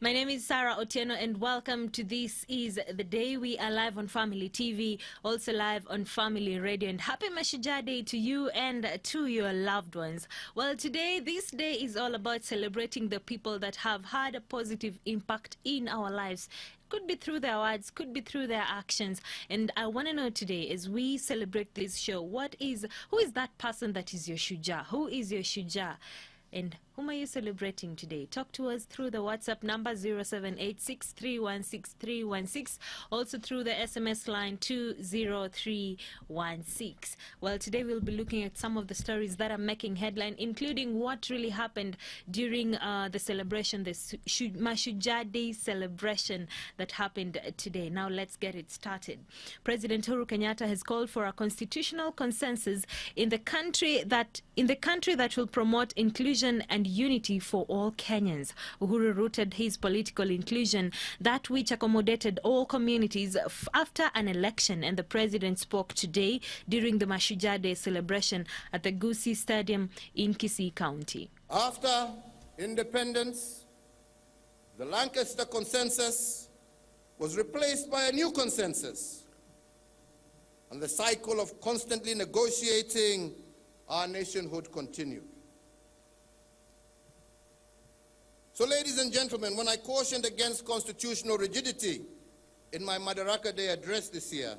My name is Sarah Otieno and welcome to This Is The Day. We are live on Family TV, also live on Family Radio. And happy Masai Day to you and to your loved ones. Well, today, this day is all about celebrating the people that have had a positive impact in our lives. Could be through their words, could be through their actions. And I want to know today, as we celebrate this show, who is that person that is your shuja? Who is your shuja? And whom are you celebrating today? Talk to us through the WhatsApp number 0786316316, also through the SMS line 20316. Well, today we'll be looking at some of the stories that are making headline, including what really happened during the celebration, the Masai Day celebration that happened today. Now let's get it started. President Uhuru Kenyatta has called for a constitutional consensus in the country that will promote inclusion and unity for all Kenyans. Uhuru rooted his political inclusion, that which accommodated all communities, after an election, and the president spoke today during the Masai Day celebration at the Gusii Stadium in Kisii County. After independence, the Lancaster consensus was replaced by a new consensus, and the cycle of constantly negotiating our nationhood continued. So, ladies and gentlemen, when I cautioned against constitutional rigidity in my Madaraka Day address this year,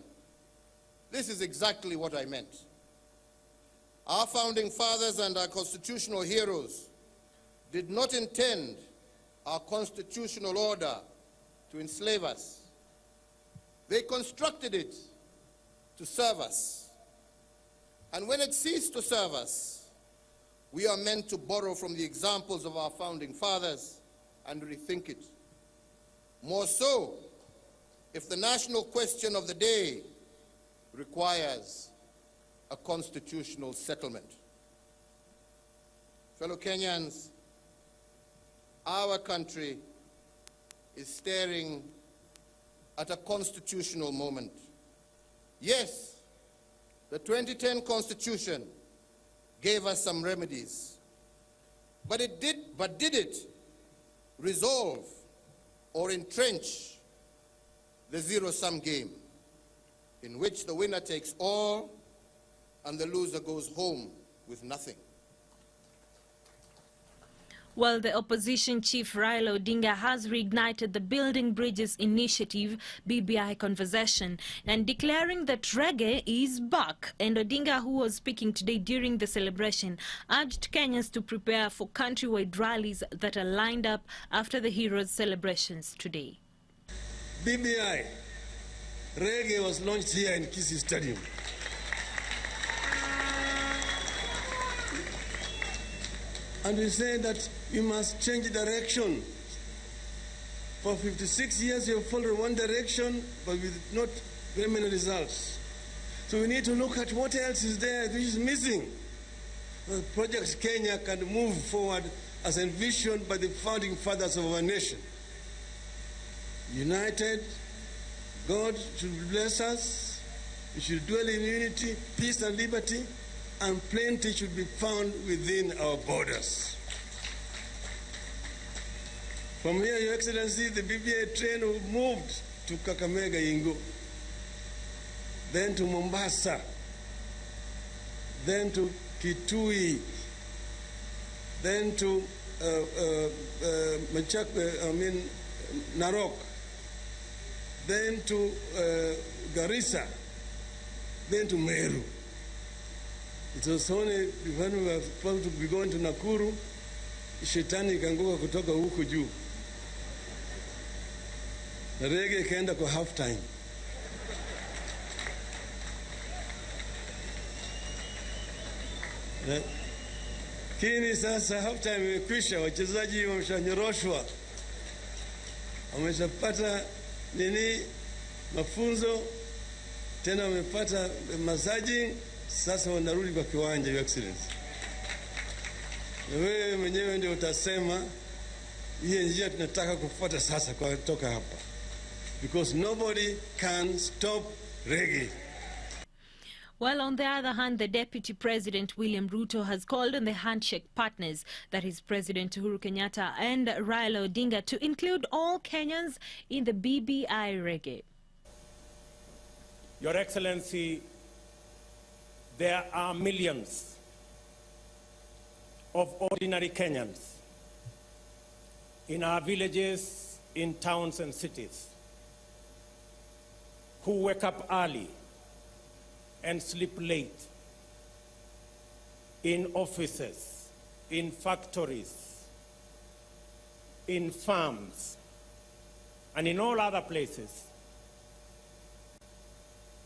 this is exactly what I meant. Our founding fathers and our constitutional heroes did not intend our constitutional order to enslave us. They constructed it to serve us. And when it ceased to serve us, we are meant to borrow from the examples of our founding fathers and rethink it. More so, if the national question of the day requires a constitutional settlement. Fellow Kenyans, our country is staring at a constitutional moment. Yes, the 2010 Constitution gave us some remedies, but did it resolve or entrench the zero-sum game in which the winner takes all and the loser goes home with nothing? Well, the opposition chief Raila Odinga has reignited the Building Bridges Initiative BBI conversation and declaring that reggae is back. And Odinga, who was speaking today during the celebration, urged Kenyans to prepare for countrywide rallies that are lined up after the Heroes celebrations today. BBI, reggae was launched here in Kisii Stadium. And we say that we must change direction. For 56 years, we have followed one direction, but with not very many results. So we need to look at what else is there which is missing. Project Kenya can move forward as envisioned by the founding fathers of our nation. United, God should bless us. We should dwell in unity, peace and liberty, and plenty should be found within our borders. From here, Your Excellency, the BBI train moved to Kakamega, Ingo, then to Mombasa, then to Kitui, then to Narok, then to Garissa, then to Meru. It was only when we were supposed to be going to Nakuru, shetani ikanguka kutoka huku juu. Na reggae ikaenda kwa half time. Lakini sasa half time imekwisha, wachezaji wameshanyoroshwa. Wameshapata mafunzo, tena wamepata massaging. Sasa wanarudi kwa kiwanja, Your Excellency. Na wewe mwenyewe ndio utasema hii njia tunataka kufuata sasa kwa kutoka hapa. Because nobody can stop reggae. While on the other hand, the Deputy President William Ruto has called on the handshake partners, that is President Uhuru Kenyatta and Raila Odinga, to include all Kenyans in the BBI reggae. Your Excellency, there are millions of ordinary Kenyans in our villages, in towns and cities who wake up early and sleep late, in offices, in factories, in farms, and in all other places,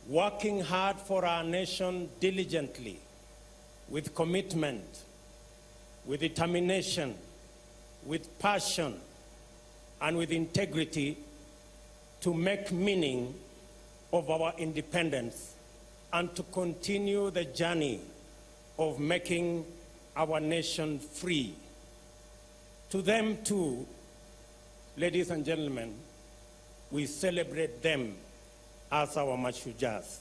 working hard for our nation diligently, with commitment, with determination, with passion, and with integrity to make meaning of our independence and to continue the journey of making our nation free. To them too, ladies and gentlemen, we celebrate them as our mashujas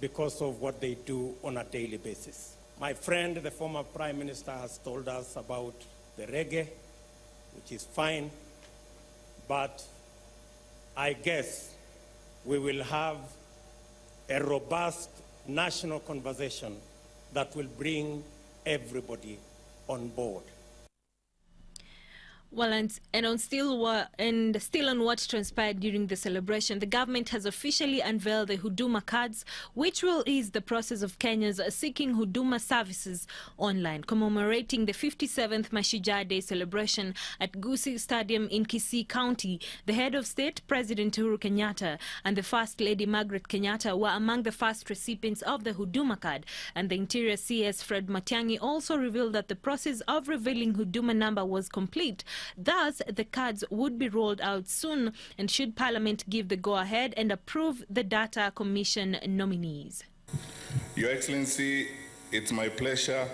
because of what they do on a daily basis. My friend, the former Prime Minister, has told us about the reggae, which is fine, but I guess we will have a robust national conversation that will bring everybody on board. Well, still on what transpired during the celebration, the government has officially unveiled the Huduma Cards, which will ease the process of Kenyans seeking Huduma services online, commemorating the 57th Masai Day Celebration at Gusii Stadium in Kisii County. The head of state, President Uhuru Kenyatta, and the First Lady Margaret Kenyatta were among the first recipients of the Huduma Card, and the Interior CS Fred Matiang'i also revealed that the process of revealing Huduma number was complete. Thus, the cards would be rolled out soon, and should Parliament give the go-ahead and approve the Data Commission nominees. Your Excellency, it's my pleasure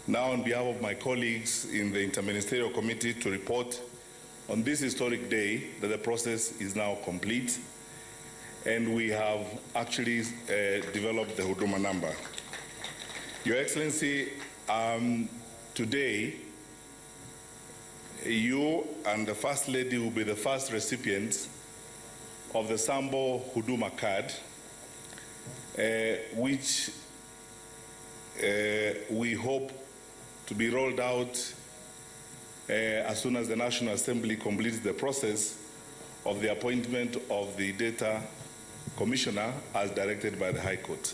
now on behalf of my colleagues in the Interministerial Committee to report on this historic day that the process is now complete and we have actually developed the Huduma number. Your Excellency, today, you and the First Lady will be the first recipients of the Sambo Huduma Card, which we hope to be rolled out as soon as the National Assembly completes the process of the appointment of the Data Commissioner as directed by the High Court.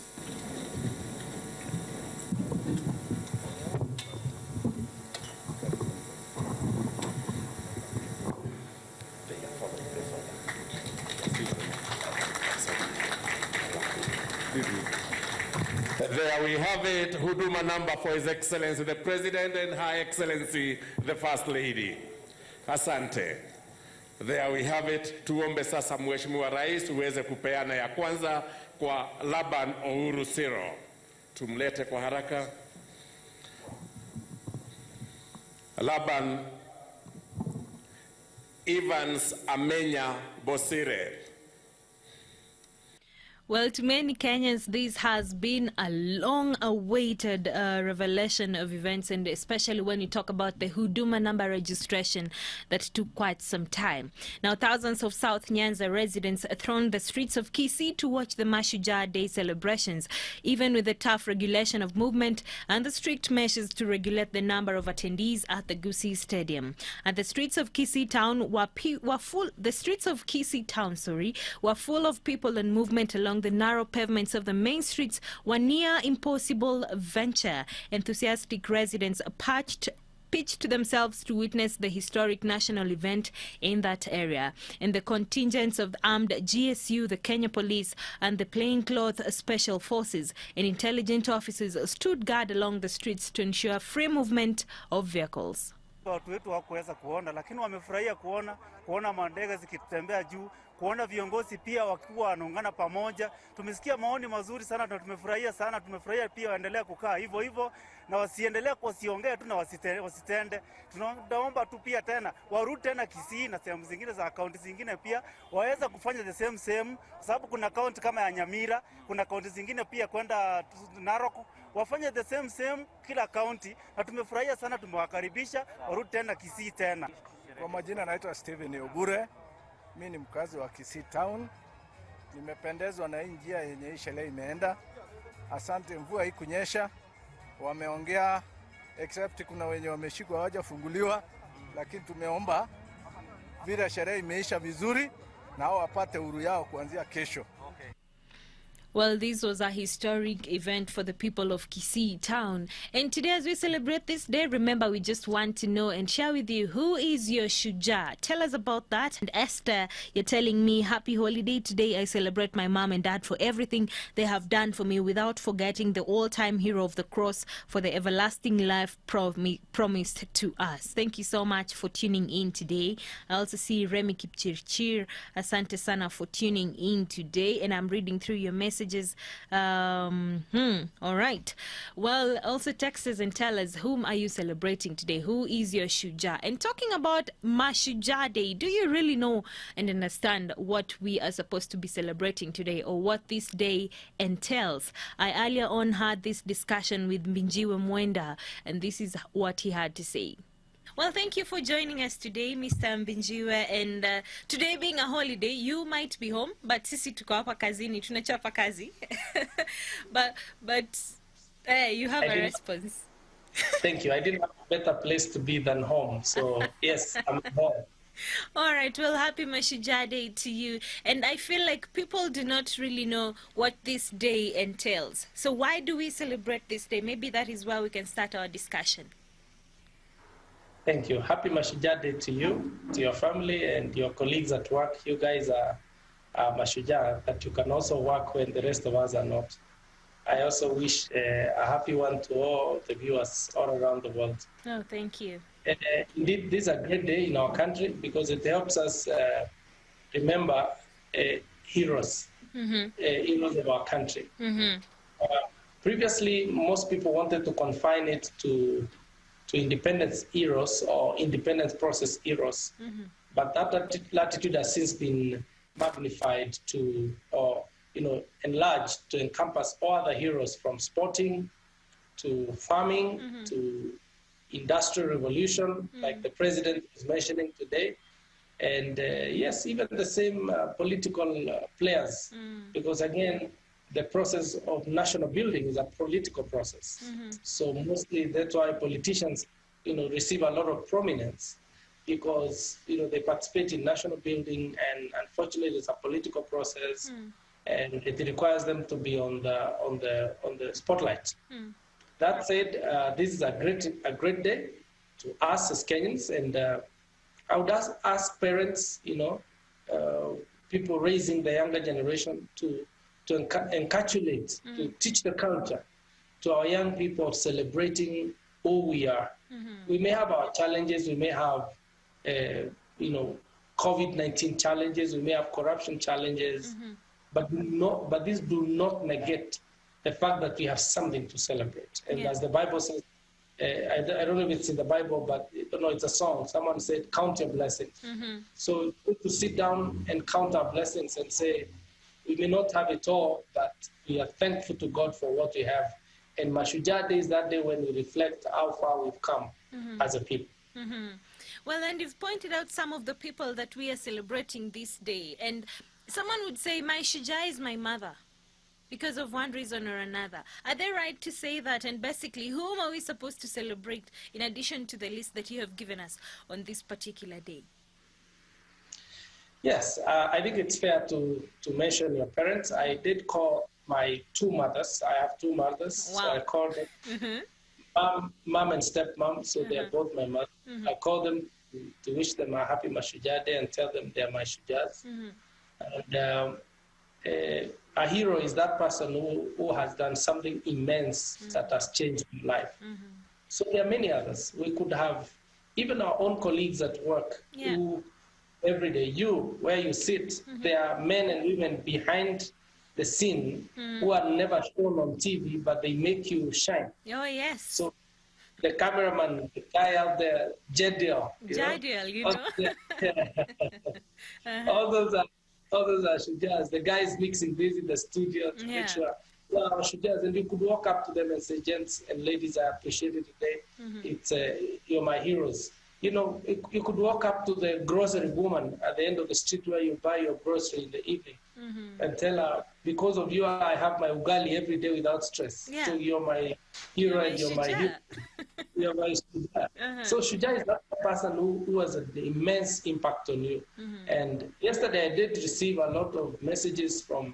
There we have it, Huduma number for His Excellency the President and Her Excellency the First Lady. Asante. There we have it. Tuombe sasa Mheshimiwa Rais uweze kupeana ya kwanza kwa Laban Uhuru Siro. Tumlete kwa haraka. Laban Evans Amenya Bosire. Well, to many Kenyans, this has been a long-awaited revelation of events, and especially when you talk about the Huduma number registration that took quite some time. Now, thousands of South Nyanza residents thronged the streets of Kisii to watch the Masai Day celebrations, even with the tough regulation of movement and the strict measures to regulate the number of attendees at the Gusii Stadium. And the streets of Kisii town were full of people and movement along the narrow pavements of the main streets were near impossible venture. Enthusiastic residents pitched themselves to witness the historic national event in that area. And the contingents of the armed GSU, the Kenya Police, and the plainclothes special forces and intelligence officers stood guard along the streets to ensure free movement of vehicles. Watu wetu hawakuweza kuona, lakini wamefurahia kuona kuona mandege zikitembea juu, kuona viongozi pia wakiwa wanaungana pamoja. Tumesikia maoni mazuri sana na tumefurahia sana. Tumefurahia pia waendelea kukaa hivyo hivyo na wasiongee tu na wasitende. Tunaomba tu pia tena warudi tena Kisii na sehemu zingine za kaunti zingine pia waweza kufanya the same, kwa sababu kuna kaunti kama ya Nyamira, kuna kaunti zingine pia kwenda Narok, wafanye the same kila kaunti, na tumefurahia sana. Tumewakaribisha warudi tena Kisii tena. Kwa majina naitwa Steven Obure. Mimi ni mkazi wa Kisii Town. Nimependezwa na hii njia yenye hii sherehe imeenda. Asante, mvua hii kunyesha. Wameongea except kuna wenye wameshikwa hawajafunguliwa, lakini tumeomba vile sherehe imeisha vizuri na hao wapate uhuru yao kuanzia kesho. Well, this was a historic event for the people of Kisii Town. And today, as we celebrate this day, remember, we just want to know and share with you, who is your Shujaa? Tell us about that. And Esther, you're telling me, happy holiday. Today, I celebrate my mom and dad for everything they have done for me, without forgetting the all-time hero of the cross for the everlasting life promised to us. Thank you so much for tuning in today. I also see Remy Kipchirchir. Asante sana for tuning in today. And I'm reading through your messages. All right. Well, also text us and tell us, whom are you celebrating today? Who is your Shujaa? And talking about Mashujaa Day, do you really know and understand what we are supposed to be celebrating today, or what this day entails? I earlier on had this discussion with Binji Mwenda, and this is what he had to say. Well, thank you for joining us today, Mr. Binjiwe. And today being a holiday, you might be home, but sisi tuko hapa kazini, tunachapa kazi. but you have a response. Thank you. I didn't have a better place to be than home. So, yes, I'm home. All right. Well, happy Mashujaa Day to you. And I feel like people do not really know what this day entails. So why do we celebrate this day? Maybe that is where we can start our discussion. Thank you. Happy Mashujaa Day to you, to your family, and your colleagues at work. You guys are Mashujaa, that you can also work when the rest of us are not. I also wish a happy one to all the viewers all around the world. Oh, thank you. Indeed, this is a great day in our country because it helps us remember heroes, heroes of our country. Previously, most people wanted to confine it to independence heroes or independence process heroes. But that latitude has since been magnified to, or enlarged to encompass all other heroes, from sporting to farming to industrial revolution, like the president is mentioning today. And yes, even the same political players, because again, the process of national building is a political process. So mostly that's why politicians, receive a lot of prominence, because, they participate in national building, and unfortunately it's a political process, and it requires them to be on the spotlight. That said, this is a great day to us as Kenyans, and I would ask parents, people raising the younger generation to encapsulate, to teach the culture to our young people of celebrating who we are. We may have our challenges, we may have, COVID-19 challenges, we may have corruption challenges, but these do not negate the fact that we have something to celebrate. And as the Bible says, I don't know if it's in the Bible, but it's a song. Someone said, count your blessings. So to sit down and count our blessings and say, we may not have it all, but we are thankful to God for what we have. And Mashujaa Day is that day when we reflect how far we've come as a people. Well, and you've pointed out some of the people that we are celebrating this day. And someone would say, my Shujaa is my mother, because of one reason or another. Are they right to say that? And basically, whom are we supposed to celebrate in addition to the list that you have given us on this particular day? Yes, I think it's fair to mention your parents. I did call my two mothers. I have two mothers. Wow. So I called them mom and stepmom, so they're both my mother. I called them to wish them a happy Mashujaa Day and tell them they're my Shujaas. And a hero is that person who has done something immense that has changed life. So there are many others. We could have even our own colleagues at work who every day. You, where you sit, there are men and women behind the scene who are never shown on TV, but they make you shine. Oh, yes. So the cameraman, the guy out there, Jediel, you know. all those are Shujaz. The guys mixing this in the studio to make sure. Wow, Shujaz, and you could walk up to them and say, gents and ladies, I appreciate it today. It's you're my heroes. You know, you could walk up to the grocery woman at the end of the street where you buy your grocery in the evening and tell her, because of you, I have my ugali every day without stress. Yeah. So you're my hero and you're my hero. You're my Shuja. So Shuja is not a person who has an immense impact on you. And yesterday I did receive a lot of messages from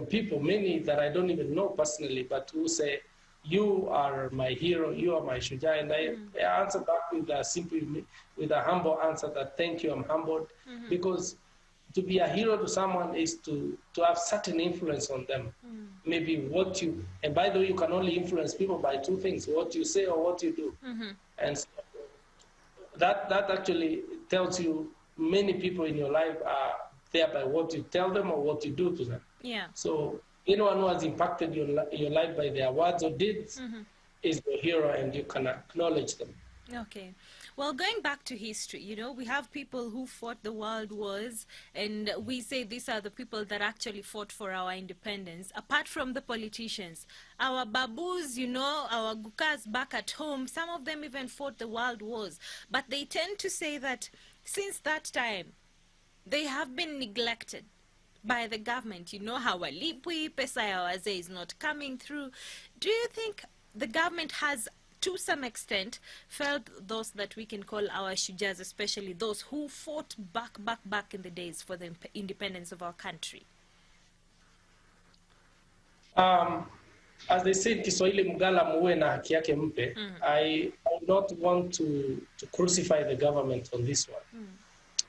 people, many that I don't even know personally, but who say, you are my hero, you are my Shuja. And I answer back with a humble answer that thank you, I'm humbled. Because to be a hero to someone is to have certain influence on them. Maybe what you, and by the way, you can only influence people by two things, what you say or what you do. And so that actually tells you many people in your life are there by what you tell them or what you do to them. Yeah. So anyone who has impacted your life by their words or deeds is your hero, and you can acknowledge them. Okay. Well, going back to history, you know, we have people who fought the world wars, and we say these are the people that actually fought for our independence. Apart from the politicians, our babus, you know, our gukas back at home, some of them even fought the world wars. But they tend to say that since that time, they have been neglected by the government. You know, hawalipwi, pesa ya wazee is not coming through. Do you think the government has, to some extent, felt those that we can call our shujas, especially those who fought back in the days for the independence of our country? As they say, Kiswahili mgala muwe na haki yake mpe. I don't want to crucify the government on this one.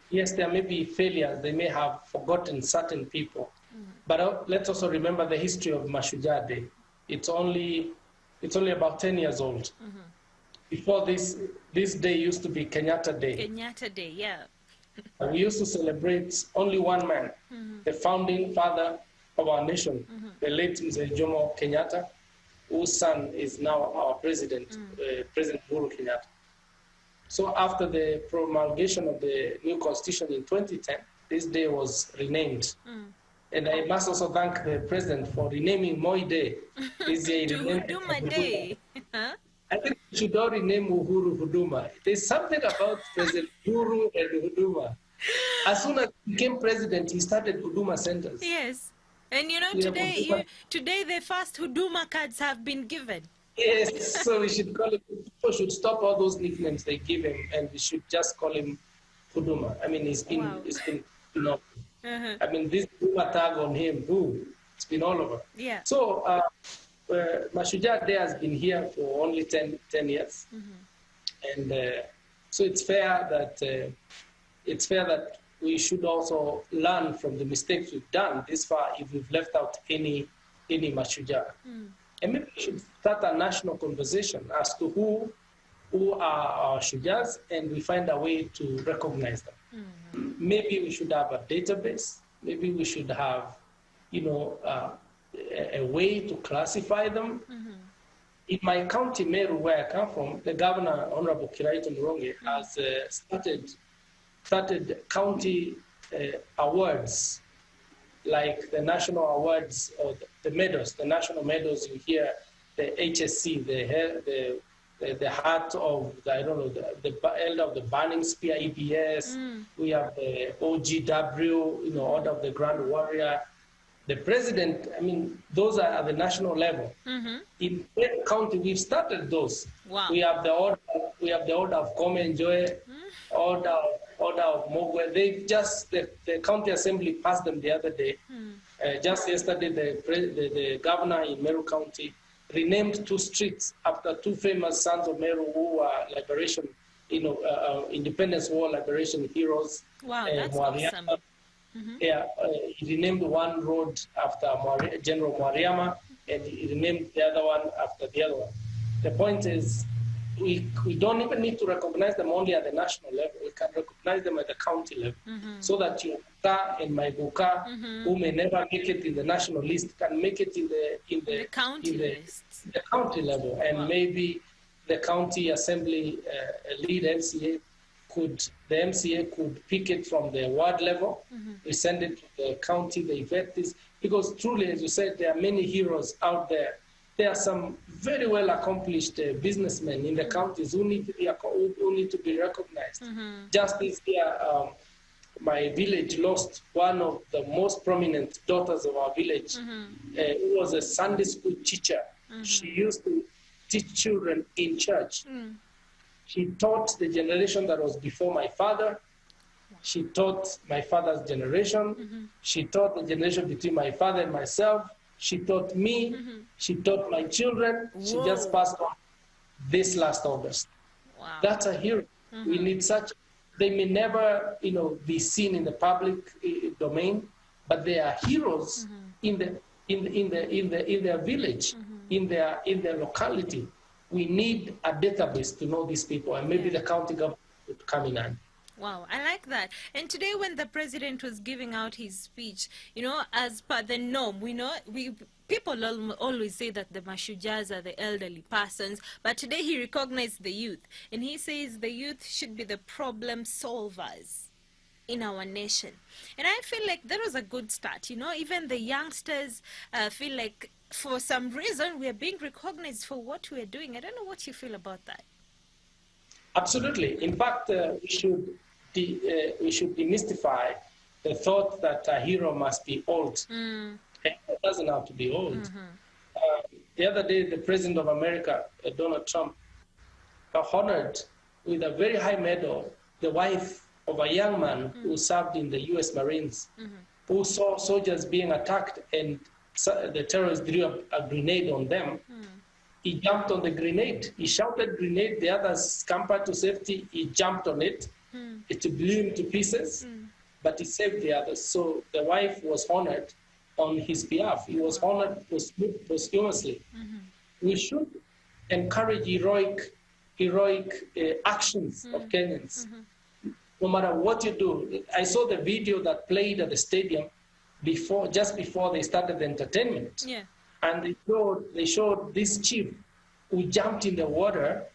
Yes, there may be failures. They may have forgotten certain people. But let's also remember the history of Mashujaa Day. It's only about 10 years old. Before this day used to be Kenyatta Day. Kenyatta Day, yeah. And we used to celebrate only one man, the founding father of our nation, the late Mzee Jomo Kenyatta, whose son is now our president, President Uhuru Kenyatta. So after the promulgation of the new constitution in 2010, this day was renamed. And I must also thank the president for renaming Moi Day. This year Huduma Day. I think we should all rename Uhuru Huduma. There's something about President Uhuru and Huduma. As soon as he became president, he started Huduma centers. Yes. And you know, today the first Huduma Cards have been given. Yes, so we should call it, people should stop all those nicknames they give him, and we should just call him Huduma. I mean, it's been, you know, I mean, this Huduma tag on him, it's been all over. Yeah. So, Mashujaa Day has been here for only 10 years. And so it's fair that we should also learn from the mistakes we've done this far if we've left out any Mashujaa. And maybe we should start a national conversation as to who are our Shujas, and we find a way to recognize them. Maybe we should have a database. Maybe we should have, you know, a way to classify them. In my county, Meru, where I come from, the governor, Honorable Kiraito Muronge, has started county awards, like the national awards or the medals, the national medals. You hear the HSC, the heart of the, I don't know, the elder of the burning spear, EBS. We have the OGW, you know, Order of the Grand Warrior. The president, I mean, those are at the national level. In Meru County, we've started those. Wow. We have the order of Come Enjoy, order of Mogwe. The county assembly passed them the other day. Just yesterday, the governor in Meru County renamed 2 streets after 2 famous sons of Meru who are liberation, you know, Independence War liberation heroes. Wow, that's awesome. Yeah, he renamed one road after General Mwariama, and he renamed the other one after the other one. The point is, we don't even need to recognize them only at the national level. We can recognize them at the county level, so that your Buka and my Buka, who may never make it in the national list, can make it in the county list, the county level, and maybe the county assembly lead MCA the MCA could pick it from the ward level. We send it to the county. They vet this, because truly, as you said, there are many heroes out there. There are some very well accomplished businessmen in the counties who need to be recognized. Just this year, my village lost one of the most prominent daughters of our village, who was a Sunday school teacher. She used to teach children in church. She taught the generation that was before my father. She taught my father's generation. She taught the generation between my father and myself. She taught me. She taught my children. Whoa. She just passed on this last August. Wow. That's a hero. We need such. They may never, be seen in the public domain, but they are heroes in their village, in their locality. We need a database to know these people, and maybe the county government would come in and. Wow, I like that. And today, when the president was giving out his speech, as per the norm, people always say that the Mashujas are the elderly persons, but today he recognized the youth, and he says the youth should be the problem solvers in our nation. And I feel like that was a good start. Even the youngsters feel like for some reason we are being recognized for what we are doing. I don't know what you feel about that. Absolutely. In fact, we should demystify the thought that a hero must be old. It doesn't have to be old. The other day, the President of America, Donald Trump, honored with a very high medal the wife of a young man who served in the U.S. Marines, who saw soldiers being attacked, and the terrorists drew a grenade on them. He jumped on the grenade. He shouted grenade. The others scampered to safety. He jumped on it. It blew him to pieces, but he saved the others. So the wife was honored on his behalf. He was honored posthumously. We should encourage heroic actions of Kenyans. No matter what you do. I saw the video that played at the stadium just before they started the entertainment. Yeah. And they showed this chief who jumped in the water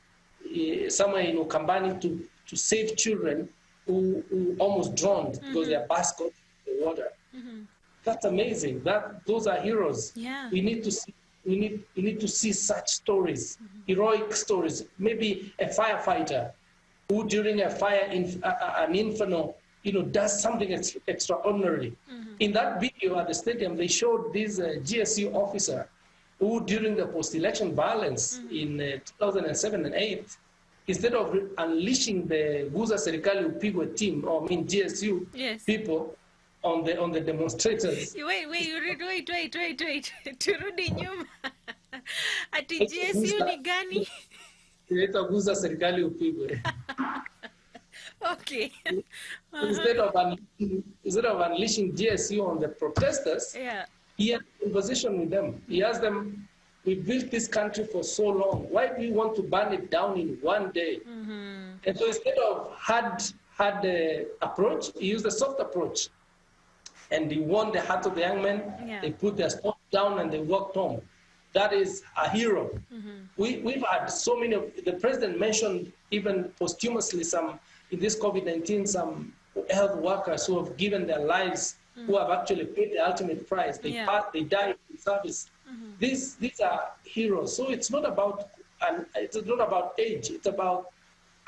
somewhere in Ukambani to save children who almost drowned because their bus got in the water. That's amazing. Those are heroes. Yeah. We need to see such stories, heroic stories. Maybe a firefighter who during a fire an inferno does something extraordinary. In that video at the stadium, they showed this GSU officer who, during the post-election violence in 2007 and 8, instead of unleashing the Guza Serikali Upigwe team, GSU people on the demonstrators. Wait. Turudi nyuma. Ati GSU ni gani? Inaitwa Guza Serikali Upigwe. Okay. Instead of unleashing GSU on the protesters, he had a conversation with them. He asked them, we built this country for so long. Why do you want to burn it down in one day? And so instead of hard approach, he used a soft approach. And he won the heart of the young men. Yeah. They put their stuff down and they walked home. That is a hero. We've had so many the president mentioned even posthumously in this COVID-19, some health workers who have given their lives, who have actually paid the ultimate price. They died in service. These are heroes. So it's not about age. It's about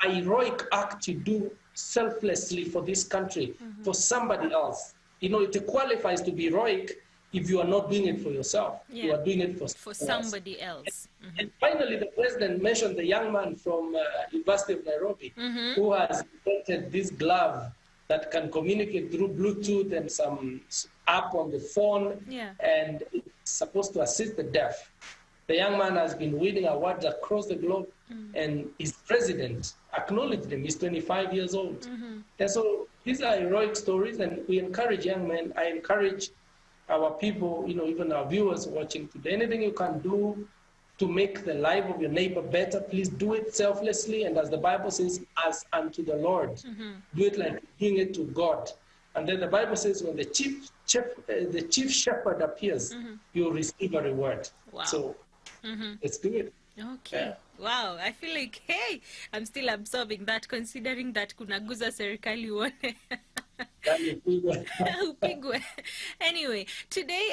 a heroic act you do selflessly for this country, for somebody else. It qualifies to be heroic if you are not doing it for yourself. You are doing it for somebody else. And finally, the president mentioned the young man from University of Nairobi who has invented this glove that can communicate through Bluetooth and some app on the phone, and it's supposed to assist the deaf. The young man has been winning awards across the globe, and his president acknowledged him. He's 25 years old. And so these are heroic stories, and we encourage young men. I encourage our people, even our viewers watching today, anything you can do to make the life of your neighbor better, please do it selflessly. And as the Bible says, as unto the Lord. Do it like doing it to God. And then the Bible says when the chief shepherd appears, you'll receive a reward. Wow. So let's do it. Okay. Wow, I feel like, hey, I'm still absorbing that, considering that kunaguza serikali uone. Upigwe. Anyway, today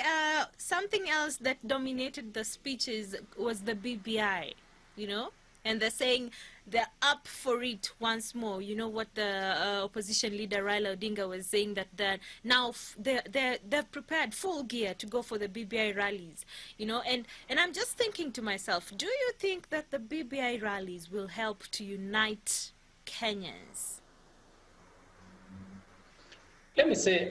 something else that dominated the speeches was the BBI, you know, and they're saying they're up for it once more. You know what the opposition leader Raila Odinga was saying, that they're now they're prepared full gear to go for the BBI rallies, you know, and I'm just thinking to myself, do you think that the BBI rallies will help to unite Kenyans? Let me say,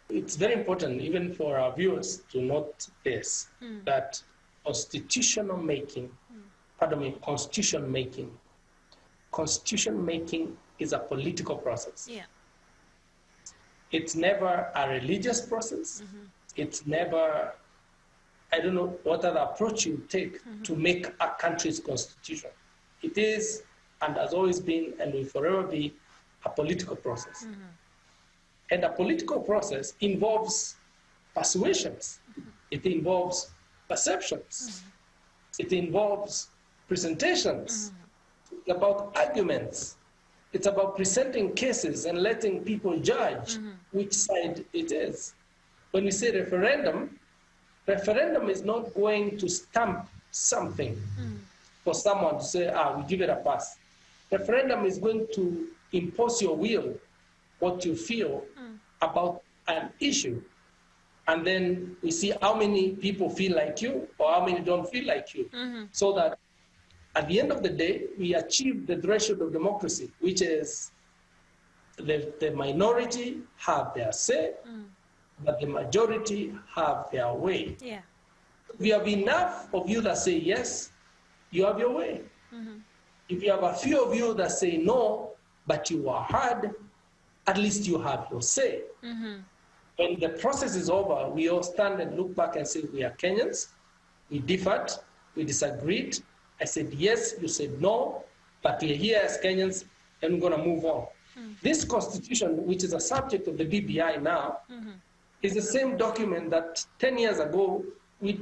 it's very important, even for our viewers, to note this, that constitution making is a political process. Yeah. It's never a religious process. It's never, I don't know what other approach you take to make a country's constitution. It is, and has always been, and will forever be, a political process. And a political process involves persuasions. It involves perceptions. It involves presentations. It's about arguments. It's about presenting cases and letting people judge which side it is. When we say referendum is not going to stamp something for someone to say, we give it a pass. Referendum is going to impose your will, what you feel about an issue. And then we see how many people feel like you or how many don't feel like you. So that at the end of the day, we achieve the threshold of democracy, which is the minority have their say, but the majority have their way. Yeah. If you have enough of you that say yes, you have your way. If you have a few of you that say no, but you are heard, at least you have your say. When the process is over, we all stand and look back and say, we are Kenyans, we differed, we disagreed. I said yes, you said no, but we're here as Kenyans and we're going to move on. This constitution, which is a subject of the BBI now, is the same document that 10 years ago we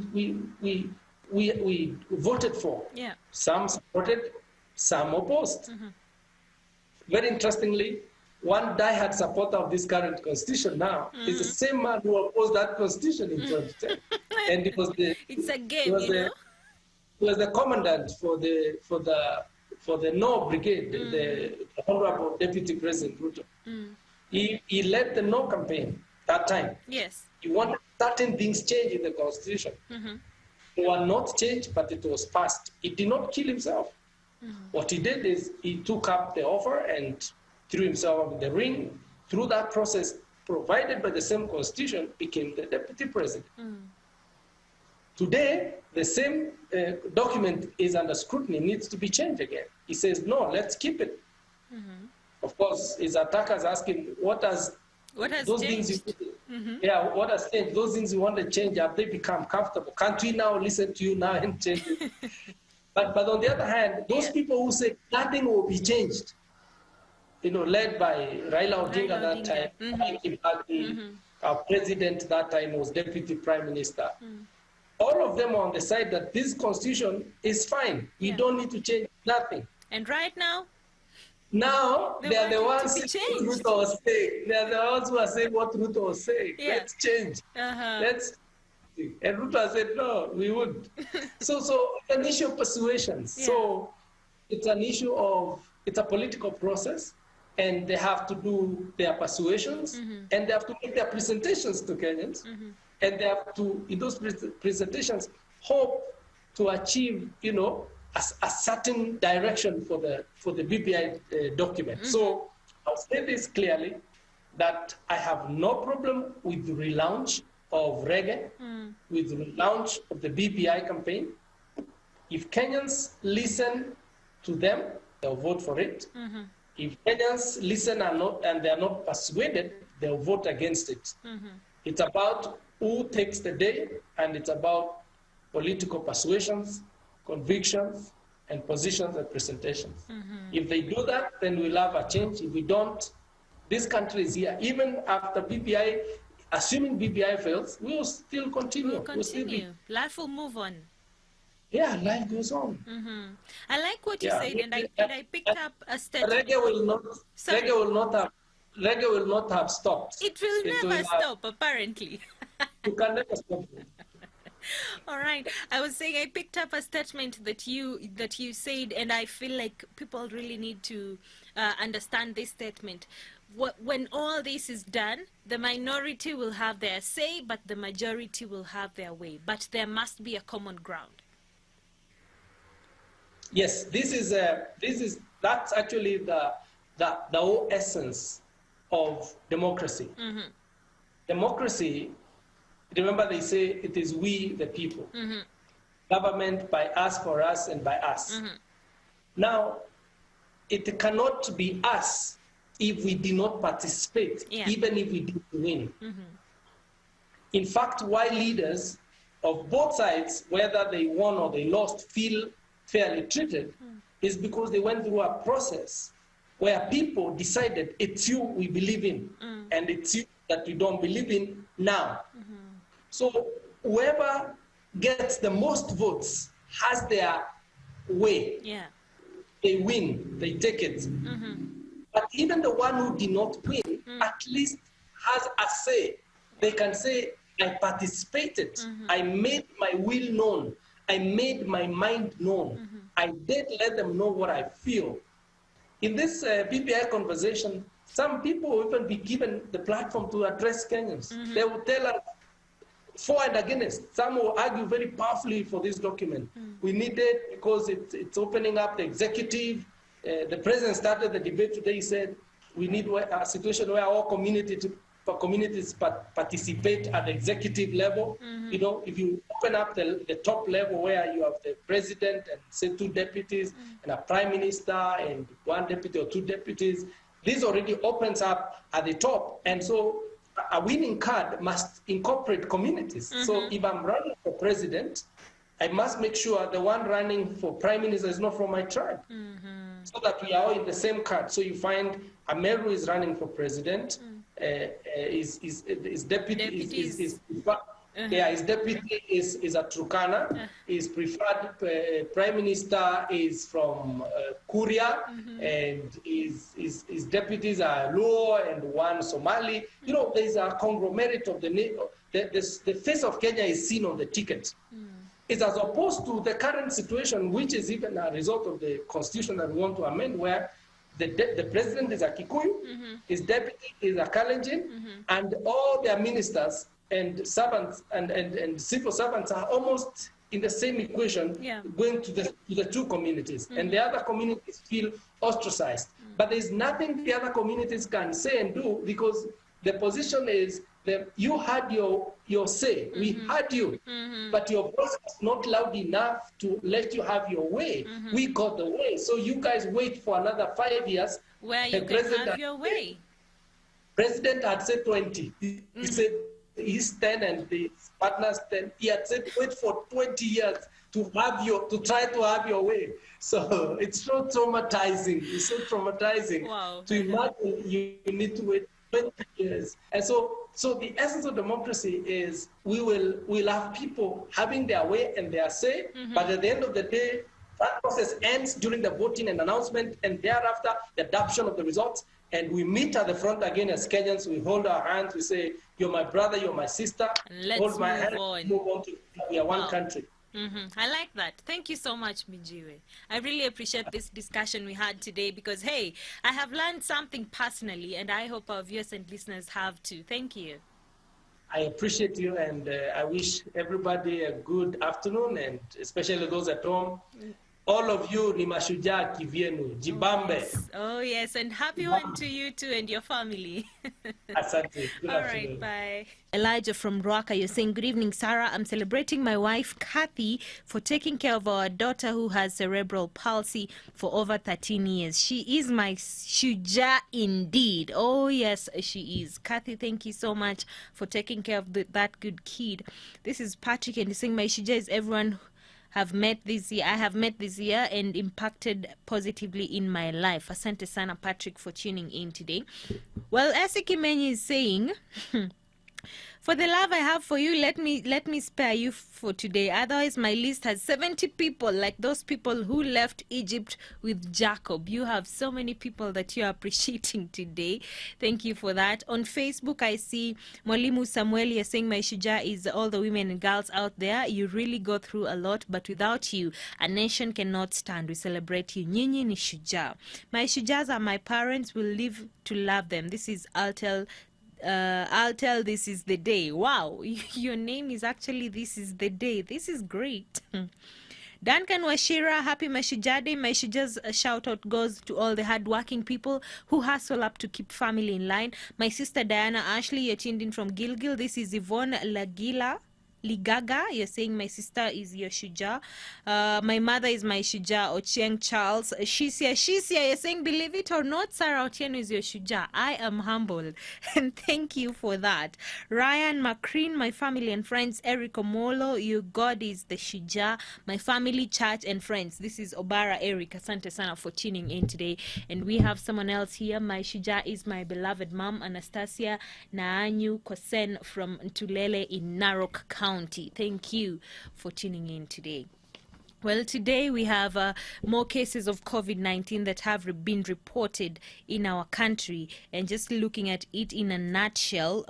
voted for. Yeah. Some supported, some opposed. Very interestingly, one diehard supporter of this current constitution now is the same man who opposed that constitution in 2010. And it was it's a game, know? He was the commandant for the No Brigade, the Honorable Deputy President Ruto. He led the No campaign that time. Yes. He wanted certain things changed in the constitution. They were not changed, but it was passed. He did not kill himself. What he did is he took up the offer and threw himself in the ring. Through that process, provided by the same constitution, became the deputy president. Today, the same document is under scrutiny, needs to be changed again. He says, no, let's keep it. Of course, his attackers ask him, what has those changed? Things yeah, what has changed? Those things you want to change, have they become comfortable? Can't we now listen to you now and change it? But on the other hand, those people who say nothing will be changed, you know, led by Raila Odinga that time, our president that time was deputy prime minister. All of them are on the side that this constitution is fine. We don't need to change nothing. And right now? Now, they are the ones saying what Ruto was saying. They are the ones who are saying what Ruto was saying. Yeah. Let's change. Let's. And Ruto said, no, we wouldn't. So it's an issue of persuasions. Yeah. So it's an issue of, it's a political process, and they have to do their persuasions, and they have to make their presentations to Kenyans, and they have to, in those presentations, hope to achieve, you know, a certain direction for the BBI document. So I'll say this clearly, that I have no problem with the relaunch of reggae, with the relaunch of the BBI campaign. If Kenyans listen to them, they'll vote for it. If Kenyans listen and they are not persuaded, they'll vote against it. It's about who takes the day, and it's about political persuasions, convictions, and positions and presentations. If they do that, then we'll have a change. If we don't, this country is here. Even after BBI, assuming BBI fails, we will still continue. We'll continue. Life will move on. Yeah, life goes on. I like what you said, and I picked up a statement. Reggae will not have stopped. It will never stop, apparently. You can never stop it. All right. I was saying I picked up a statement that you said, and I feel like people really need to understand this statement. When all this is done, the minority will have their say, but the majority will have their way. But there must be a common ground. Yes, that's actually the whole essence of democracy. Democracy, remember they say it is we the people. Government by us, for us, and by us. Now, it cannot be us if we do not participate, even if we did win. In fact, why leaders of both sides, whether they won or they lost, feel fairly treated is because they went through a process where people decided it's you we believe in and it's you that we don't believe in now. So whoever gets the most votes has their way. They win, they take it. But even the one who did not win at least has a say. They can say, I participated, I made my will known, I made my mind known. I did let them know what I feel. In this BBI conversation, some people will even be given the platform to address Kenyans. They will tell us for and against. Some will argue very powerfully for this document. We need it because it's opening up the executive. The president started the debate today. He said we need a situation where all communities participate at the executive level. You know, if you open up the top level where you have the president and say 2 deputies and a prime minister and 1 deputy or 2 deputies, this already opens up at the top. And so a winning card must incorporate communities. So if I'm running for president, I must make sure the one running for prime minister is not from my tribe. So that we are all in the same card. So you find Ameru is running for president, his deputy his deputy is a Turkana, his preferred prime minister is from Kuria, and his deputies are Luo and 1 Somali. You know, there's a conglomerate of the face of Kenya is seen on the ticket. It's as opposed to the current situation, which is even a result of the constitution that we want to amend, where the president is a Kikuyu, his deputy is a Kalenjin, and all their ministers and servants and civil servants are almost in the same equation, going to the 2 communities. And the other communities feel ostracized. But there's nothing the other communities can say and do, because the position is that you had your say, we had you, but your voice was not loud enough to let you have your way. We got the way, so you guys wait for another 5 years. Where you can have your way. President had said 20. He said he's 10 and the partners 10. He had said wait for 20 years to try to have your way. So it's so traumatizing. It's so traumatizing to imagine you need to wait 20 years. And so the essence of democracy is we'll have people having their way and their say, but at the end of the day, that process ends during the voting and announcement, and thereafter the adoption of the results. And we meet at the front again as Kenyans. We hold our hands. We say, "You're my brother. You're my sister." Let's hold my move hand. on. Move on. We are one country. I like that. Thank you so much, Binji. I really appreciate this discussion we had today because, hey, I have learned something personally, and I hope our viewers and listeners have too. Thank you. I appreciate you, and I wish everybody a good afternoon, and especially those at home. all of you ni mashujaa kivyenu. Jibambe. Oh yes, and happy one to you too and your family. Asante. Good All afternoon. right, bye. Elijah from Ruaka, you're saying, good evening, Sarah. I'm celebrating my wife, Kathy, for taking care of our daughter who has cerebral palsy for over 13 years. She is my shuja indeed. Oh, yes, she is. Kathy, thank you so much for taking care of that good kid. This is Patrick, and he's saying, my shuja is everyone have met this year. I have met this year and impacted positively in my life. Asante sana, Patrick, for tuning in today. Well, Esi Kimenyi is saying, for the love I have for you, let me spare you for today. Otherwise, my list has 70 people, like those people who left Egypt with Jacob. You have so many people that you are appreciating today. Thank you for that. On Facebook, I see Mwalimu Samuel, you're saying, my shuja is all the women and girls out there. You really go through a lot, but without you, a nation cannot stand. We celebrate you. Nyinyi ni shuja. My shujas are my parents. Will live to love them. This is I'll tell this is the day. Wow, your name is actually This Is the Day. This is great. Duncan Washira, happy Mashujaa Day. My shuja's shout out goes to all the hardworking people who hustle up to keep family in line. My sister Diana Ashley, you're tuned in from Gilgil. This is Yvonne Ligaga, you're saying my sister is your shuja. My mother is my shuja. Ochieng Charles. Shisia, you're saying, believe it or not, Sarah Otieno is your shuja. I am humbled and thank you for that. Ryan Macreen, my family and friends. Eric Omolo, you God is the shuja. My family, church and friends. This is Obara Eric. Asante sana for tuning in today. And we have someone else here. My shuja is my beloved mom, Anastasia Naanyu Kosen from Ntulele in Narok County. Thank you for tuning in today. Well, today we have more cases of COVID-19 that have been reported in our country. And just looking at it in a nutshell,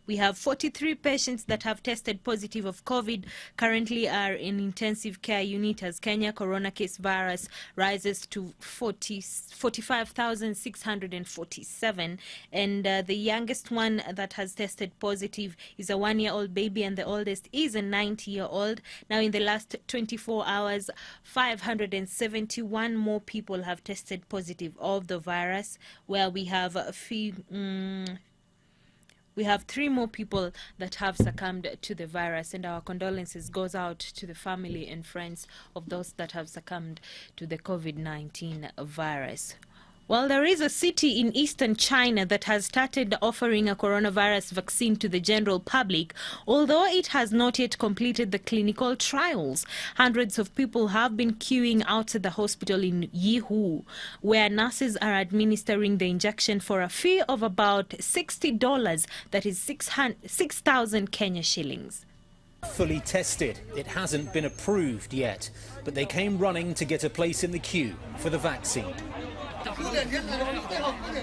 we have 43 patients that have tested positive of COVID, currently are in intensive care unit as Kenya corona case virus rises to 45,647. And the youngest one that has tested positive is a 1-year-old baby, and the oldest is a 90-year-old. Now, in the last 24 hours, 571 more people have tested positive of the virus, where we have we have 3 more people that have succumbed to the virus, and our condolences goes out to the family and friends of those that have succumbed to the COVID-19 virus. Well, there is a city in eastern China that has started offering a coronavirus vaccine to the general public, although it has not yet completed the clinical trials. Hundreds of people have been queuing outside the hospital in Yihu, where nurses are administering the injection for a fee of about $60, that is 6,000 Kenya shillings. Fully tested. It hasn't been approved yet, but they came running to get a place in the queue for the vaccine.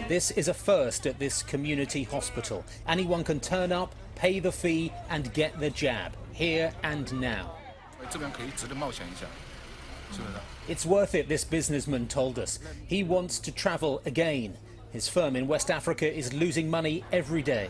This is a first at this community hospital. Anyone can turn up, pay the fee and get the jab, here and now. It's worth it, this businessman told us. He wants to travel again. His firm in West Africa is losing money every day.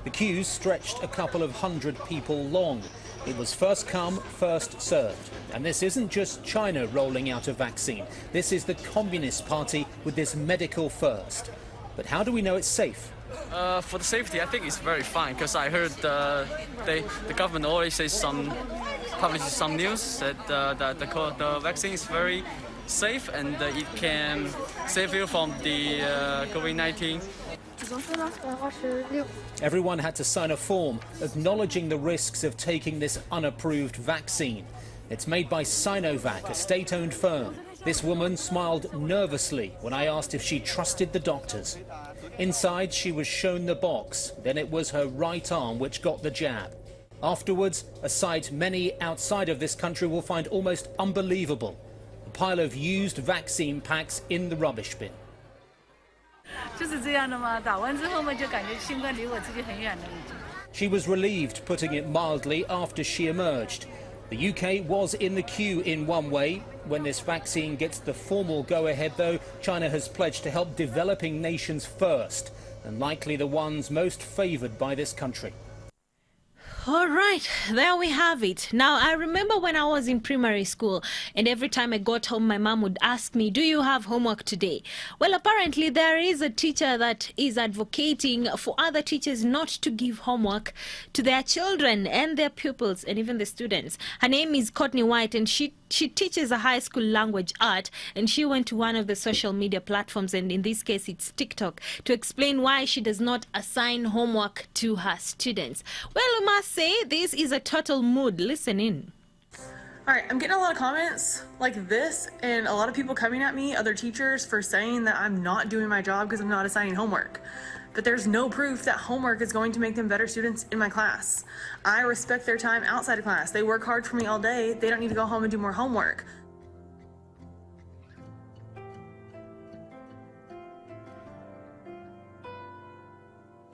The queues stretched a couple of hundred people long. It was first come, first served. And this isn't just China rolling out a vaccine. This is the Communist Party with this medical first. But how do we know it's safe? For the safety, I think it's very fine, because I heard the government always says publishes some news that the vaccine is very safe and it can save you from the COVID-19. Everyone had to sign a form acknowledging the risks of taking this unapproved vaccine. It's made by Sinovac, a state-owned firm. This woman smiled nervously when I asked if she trusted the doctors. Inside, she was shown the box. Then it was her right arm which got the jab. Afterwards, a sight many outside of this country will find almost unbelievable: a pile of used vaccine packs in the rubbish bin. She was relieved, putting it mildly, after she emerged. The UK was in the queue in one way. When this vaccine gets the formal go-ahead, though, China has pledged to help developing nations first, and likely the ones most favoured by this country. All right, there we have it. Now, I remember when I was in primary school, and every time I got home, my mom would ask me, do you have homework today? Well, apparently there is a teacher that is advocating for other teachers not to give homework to their children and their pupils and even the students. Her name is Courtney White, and she teaches a high school language art, and she went to one of the social media platforms, and in this case it's TikTok, to explain why she does not assign homework to her students. Well, I must say this is a total mood. Listen in. All right, I'm getting a lot of comments like this, and a lot of people coming at me, other teachers, for saying that I'm not doing my job because I'm not assigning homework. But there's no proof that homework is going to make them better students in my class. I respect their time outside of class. They work hard for me all day. They don't need to go home and do more homework.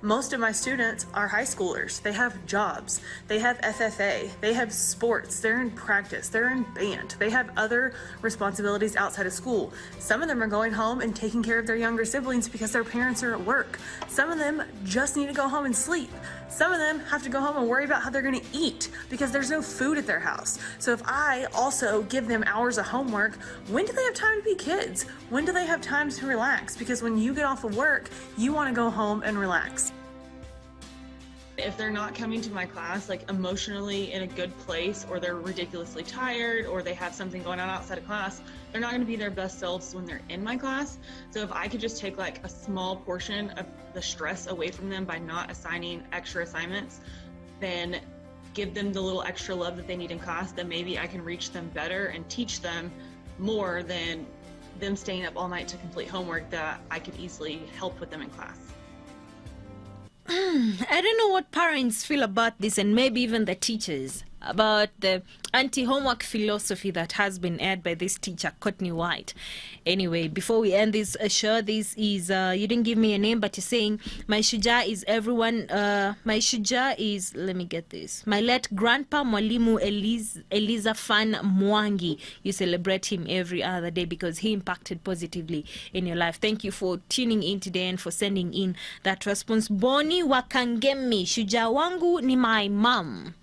Most of my students are high schoolers. They have jobs, they have FFA, they have sports, they're in practice, they're in band, they have other responsibilities outside of school. Some of them are going home and taking care of their younger siblings because their parents are at work. Some of them just need to go home and sleep. Some of them have to go home and worry about how they're gonna eat because there's no food at their house. So if I also give them hours of homework, when do they have time to be kids? When do they have time to relax? Because when you get off of work, you wanna go home and relax. If they're not coming to my class like emotionally in a good place, or they're ridiculously tired, or they have something going on outside of class, they're not going to be their best selves when they're in my class. So if I could just take like a small portion of the stress away from them by not assigning extra assignments, then give them the little extra love that they need in class, then maybe I can reach them better and teach them more than them staying up all night to complete homework that I could easily help with them in class. I don't know what parents feel about this, and maybe even the teachers, about the anti-homework philosophy that has been aired by this teacher, Courtney White. Anyway, before we end this show, this is, you didn't give me a name, but you're saying, my shuja is everyone, my shuja is, let me get this, my late grandpa Mwalimu Eliza Fan Mwangi. You celebrate him every other day because he impacted positively in your life. Thank you for tuning in today and for sending in that response. Boni Wakangemi, shuja wangu ni my mom.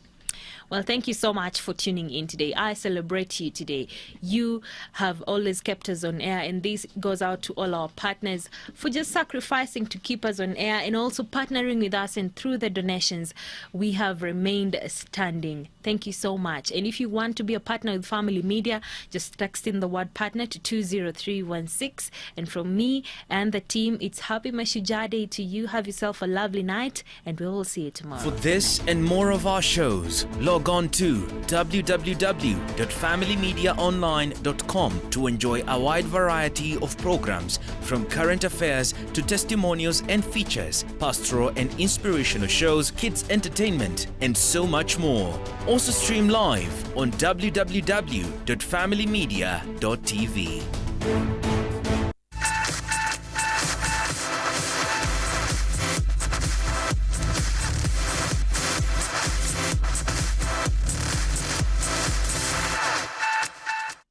Well, thank you so much for tuning in today. I celebrate you today. You have always kept us on air, and this goes out to all our partners for just sacrificing to keep us on air and also partnering with us, and through the donations, we have remained standing. Thank you so much. And if you want to be a partner with Family Media, just text in the word partner to 20316. And from me and the team, it's Happy Mashujaa Day to you. Have yourself a lovely night, and we will see you tomorrow. For this and more of our shows, log on to www.familymediaonline.com to enjoy a wide variety of programs, from current affairs to testimonials and features, pastoral and inspirational shows, kids entertainment, and so much more. Also stream live on www.familymedia.tv.